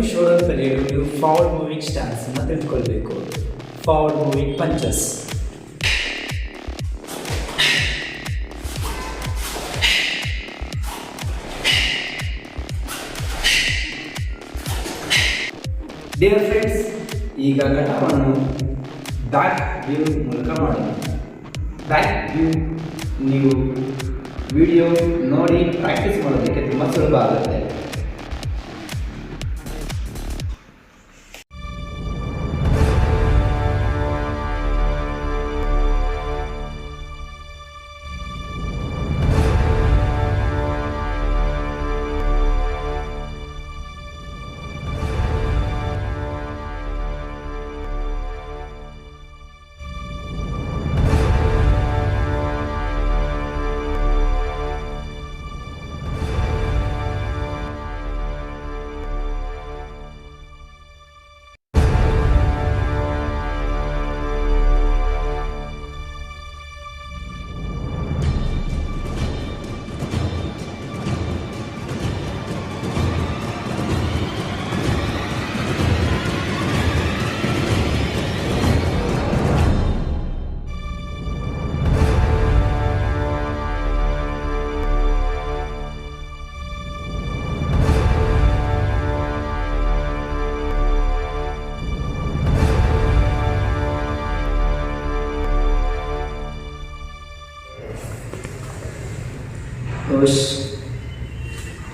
Technique ಶೋಡನ್ ಕಲಿಯಲು ನೀವು ಫಾರ್ವರ್ಡ್ ಮೂವಿಂಗ್ ಸ್ಟ್ಯಾನ್ಸ್ ಅನ್ನು ತಿಳ್ಕೊಳ್ಬೇಕು. Forward moving punches, dear friends, ಈಗ ಘಟಕವನ್ನು ಬ್ಯಾಕ್ ವ್ಯೂ ಮೂಲಕ ಮಾಡೋಣ. ಬ್ಯಾಕ್ ವ್ಯೂ ನೀವು ವಿಡಿಯೋ ನೋಡಿ ಪ್ರಾಕ್ಟೀಸ್ ಮಾಡೋದಕ್ಕೆ ತುಂಬ ಸುಲಭ ಆಗುತ್ತೆ.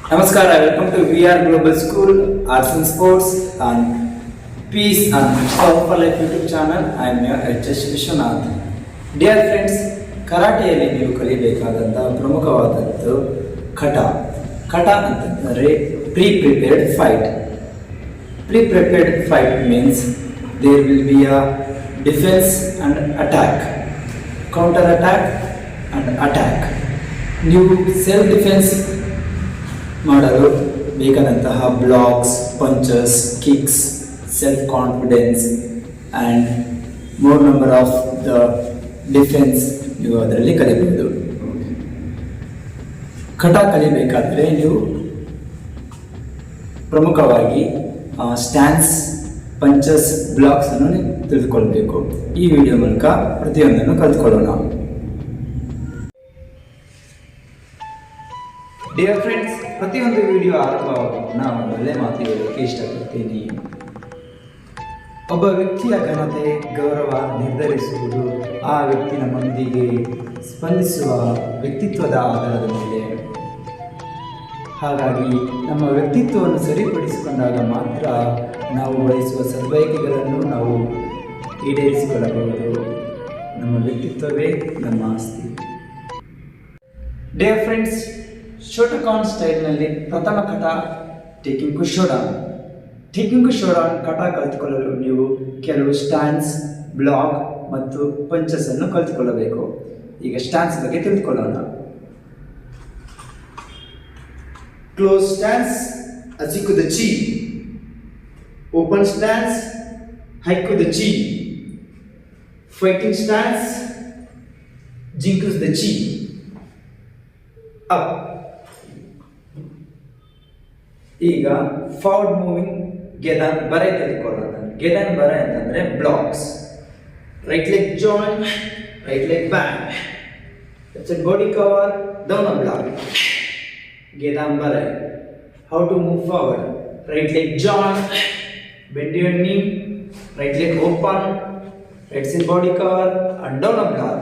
Namaskar, welcome to VR Global School, Arts and Sports and Peace and Power for Life YouTube channel. I am your H.S. Vishwanath. Dear friends, ಕರಾಟೆಯಲ್ಲಿ ನೀವು ಕಲಿಬೇಕಾದಂಥ ಪ್ರಮುಖವಾದದ್ದು ಕಟ. ಕಟ ಅಂತಂದರೆ prepared fight. Prepared fight means there will be a defence and attack, counter attack and attack. ನೀವು self defence ಮಾಡಲು ಬೇಕಾದಂತಹ blocks, punches, kicks, self confidence and more number of the defence ನೀವು ಅದರಲ್ಲಿ ಕಲಿಬಹುದು. ಕಟ ಕಲಿಬೇಕಾದರೆ ನೀವು ಪ್ರಮುಖವಾಗಿ ಸ್ಟ್ಯಾನ್ಸ್, ಪಂಚಸ್, ಬ್ಲಾಕ್ಸ್ ಅನ್ನು ತಿಳಿದುಕೊಳ್ಬೇಕು. ಈ ವಿಡಿಯೋ ಮೂಲಕ ಪ್ರತಿಯೊಂದನ್ನು ಕಲಿತ್ಕೊಳ್ಳೋಣ. ಡಿಯರ್ ಫ್ರೆಂಡ್ಸ್, ಪ್ರತಿಯೊಂದು ವಿಡಿಯೋ ಆರಂಭವಾಗಿ ನಾನು ಒಳ್ಳೆ ಮಾತು ಹೇಳೋಕ್ಕೆ ಇಷ್ಟಪಡ್ತೀನಿ. ಒಬ್ಬ ವ್ಯಕ್ತಿಯ ಘನತೆ, ಗೌರವ ನಿರ್ಧರಿಸುವುದು ಆ ವ್ಯಕ್ತಿ ನಮ್ಮೊಂದಿಗೆ ಸ್ಪಂದಿಸುವ ವ್ಯಕ್ತಿತ್ವದ ಆಧಾರದ ಮೇಲೆ. ಹಾಗಾಗಿ ನಮ್ಮ ವ್ಯಕ್ತಿತ್ವವನ್ನು ಸರಿಪಡಿಸಿಕೊಂಡಾಗ ಮಾತ್ರ ನಾವು ಬಯಸುವ ಸದ್ಬಯಕೆಗಳನ್ನು ನಾವು ಈಡೇರಿಸಿಕೊಳ್ಳಬಹುದು. ನಮ್ಮ ವ್ಯಕ್ತಿತ್ವವೇ ನಮ್ಮ ಆಸ್ತಿ. ಡಿಯರ್ ಫ್ರೆಂಡ್ಸ್, ಶೋಟಕಾನ್ ಸ್ಟೈಲ್ನಲ್ಲಿ ಪ್ರಥಮ ಕಟ ಟೇಕಿಂಗ್ ಕುಶೋಡಾನ್. ಟೇಕಿಂಗ್ ಕುಶೋಡಾನ್ ಕಟ ಕಲಿತುಕೊಳ್ಳಲು ನೀವು ಕೆಲವು ಸ್ಟ್ಯಾನ್ಸ್, ಬ್ಲಾಕ್ ಮತ್ತು ಪಂಚಸ್ ಅನ್ನು ಕಲಿತುಕೊಳ್ಳಬೇಕು. ಈಗ ಸ್ಟ್ಯಾನ್ಸ್ ಬಗ್ಗೆ ತಿಳಿದುಕೊಳ್ಳೋಣ. ಕ್ಲೋಸ್ ಸ್ಟ್ಯಾನ್ಸ್, ಅಜಿಕು ದ ಚಿ. ಓಪನ್ ಸ್ಟ್ಯಾನ್ಸ್, ಹೈಕು ದ ಚಿ. ಫೈಟಿಂಗ್ ಸ್ಟ್ಯಾನ್ಸ್, ಜಿಂಕುಸ್ ದ ಚಿ. ಅಪ್. ಈಗ ಫಾರ್ವರ್ಡ್ ಮೂವಿಂಗ್ ಗೆದಾನ್ ಬರೆ ತೆಗೆದುಕೊಳ್ಳೋಣ. ಗೆದಾನ್ ಬರೆ ಅಂತಂದರೆ blocks. Right leg join, right leg back, left body cover, down block. ಗೆದಾನ್ ಬರೆ. How to move forward? Right leg join, bend your knee, right leg open, right side body cover and down a block.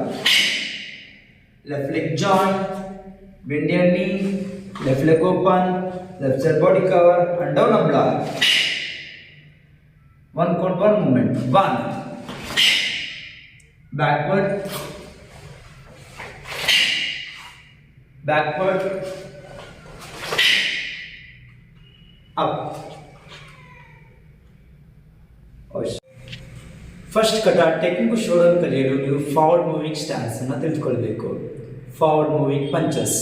Left leg join, bend your knee, left leg open, left side body cover and down a block. One count, one movement. 1, backward, backward, up. First ಕಟ technique ಶೋಡನ್ ಕಲಿಯಲು ನೀವು forward moving stance ಅನ್ನು ತಿಳಿದುಕೊಳ್ಬೇಕು. Forward moving punches.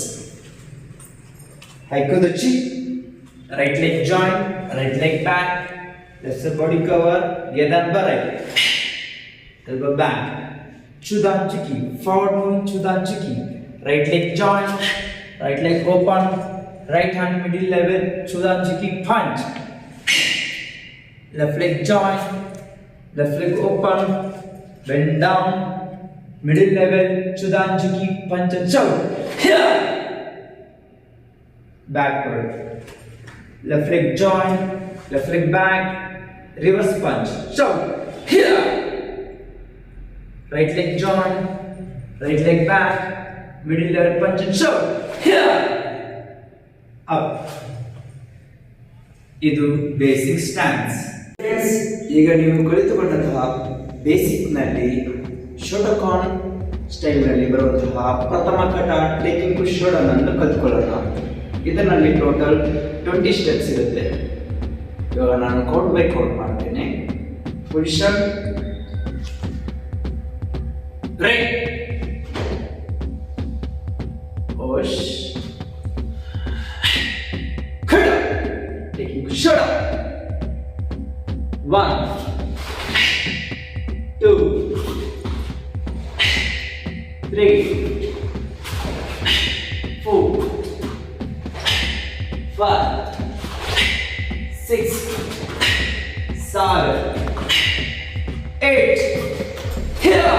ಹೈಕು ದ ಚಿ, right leg join, right leg back, left side body cover, ಗೆದಾನ್ ಬರೈ, ಎಲ್ಬೋ ಬ್ಯಾಕ್. ಚುದಾನ್ ಚಿಕ್ಕಿ, ಫಾರ್ವರ್ಡ್ ಮೂವಿಂಗ್ ಚುದಾನ್ ಚಿಕ್ಕಿ. Right leg join, right leg open, right hand middle level, chudan chiki punch. left leg join, left leg open, bend down, middle level, chudanjuki, punch and shout. Here, backward, left leg join, left leg back, reverse punch, shout. Here, right leg join, right leg back, middle level punch and shout. Here, up. ಇದು basic stance. Friends, ಈಗ ನೀವು ಕಲಿತುಕೊಂಡಂತಹ basic ನಲ್ಲಿ ಶೋಟೋಕಾನ್ style ನಲ್ಲಿ ಬರುವಂತಹ ಪ್ರಥಮ ಕಟ taking to ಶೋಡನ್ ಅನ್ನು ಕಲಿತುಕೊಳ್ಳೋಣ. ಇದರಲ್ಲಿ ಟೋಟಲ್ 20 ಸ್ಟೆಪ್ಸ್ ಇರುತ್ತೆ. ಇವಾಗ ನಾನು ಕೌಂಟ್ ಬೈ ಕೌಂಟ್ ಮಾಡ್ತೇನೆ. ಪೊಸಿಷನ್ ರೈಟ್, ಪುಶ್, ಕಟ, taking shut up. 1, 2, 3, 4, 5, 6, 7, 8. Here.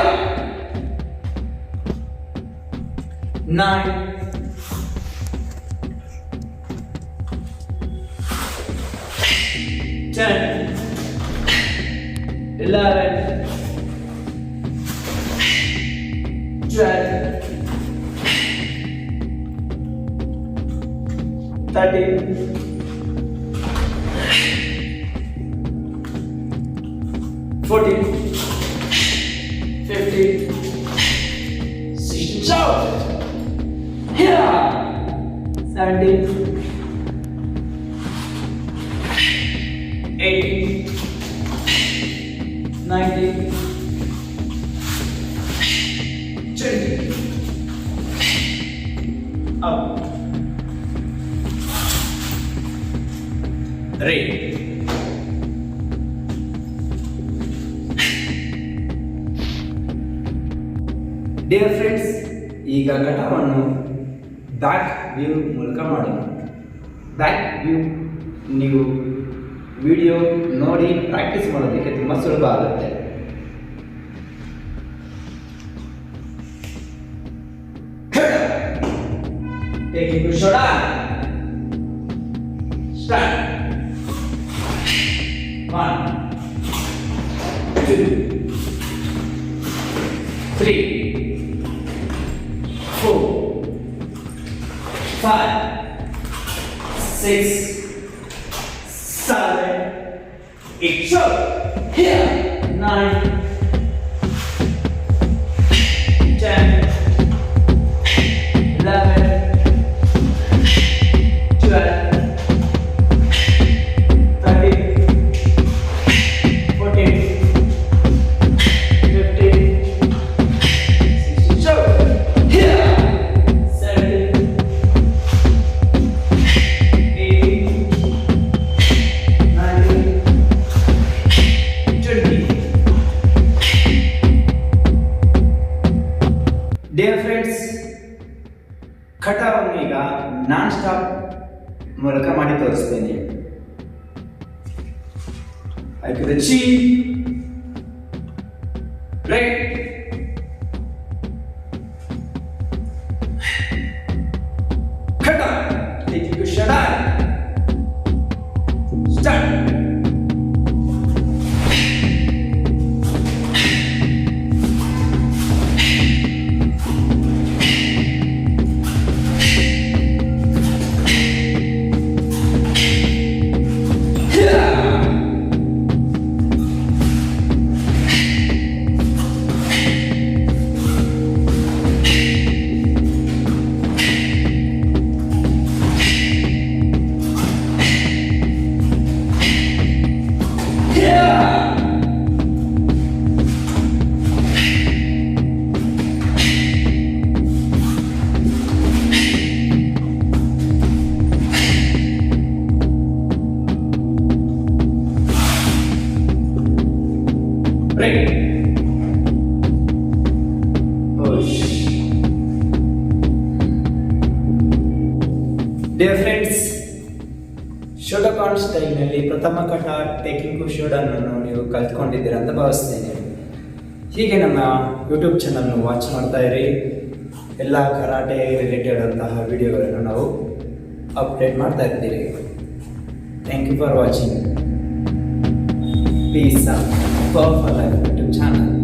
9. 10, 11, 12, 13, 14, 15, 16, shout! Here! 17, 18, 19, 20, up, right. Dear friends, ಈಗ ಘಟವನ್ನು ಬ್ಯಾಕ್ ವ್ಯೂ ಮೂಲಕ ಮಾಡೋಣ. ಬ್ಯಾಕ್ ವ್ಯೂ ನೀವು ವಿಡಿಯೋ ನೋಡಿ ಪ್ರಾಕ್ಟೀಸ್ ಮಾಡೋದಕ್ಕೆ ತುಂಬ ಸುಲಭ ಆಗುತ್ತೆ. Taking to shoulder. Start. 1, 2, 3, 4, 5, 6, 7, 8, shout. Here. 9, 10, 11, 12, 13, 14, 15, 16, shout. Here. 17, 18, 19, 20. Dear friends, ಕಟಾವನ್ನು ಈಗ ನಾನ್ ಸ್ಟಾಪ್ ಮೂಲಕ ಮಾಡಿ ತೋರಿಸ್ತೇನೆ. ಹಾಕಿದ ಚಿ ರೈಟ್, ಕಟ, ಟೇಕಿಂಗ್ ಶಡ, start. Right. Push. Dear friends, Shotokan ಸ್ಟೈಲ್ನಲ್ಲಿ ಪ್ರಥಮ ಕಟ ಟೇಕಿಂಗ್ ಶೂಡನ್ನು ನೀವು ಕಲ್ತ್ಕೊಂಡಿದ್ದೀರಾ ಅಂತ ಭಾವಿಸ್ತೇನೆ. ಹೀಗೆ ನಮ್ಮ ಯೂಟ್ಯೂಬ್ ಚಾನಲ್ನ ವಾಚ್ ಮಾಡ್ತಾ ಇರಿ. ಎಲ್ಲ ಕರಾಟೆ ರಿಲೇಟೆಡ್ ಅಂತಹ ವಿಡಿಯೋಗಳನ್ನು ನಾವು ಅಪ್ಡೇಟ್ ಮಾಡ್ತಾ ಇರ್ತೀವಿ. Thank you for watching. Peace powerful YouTube channel.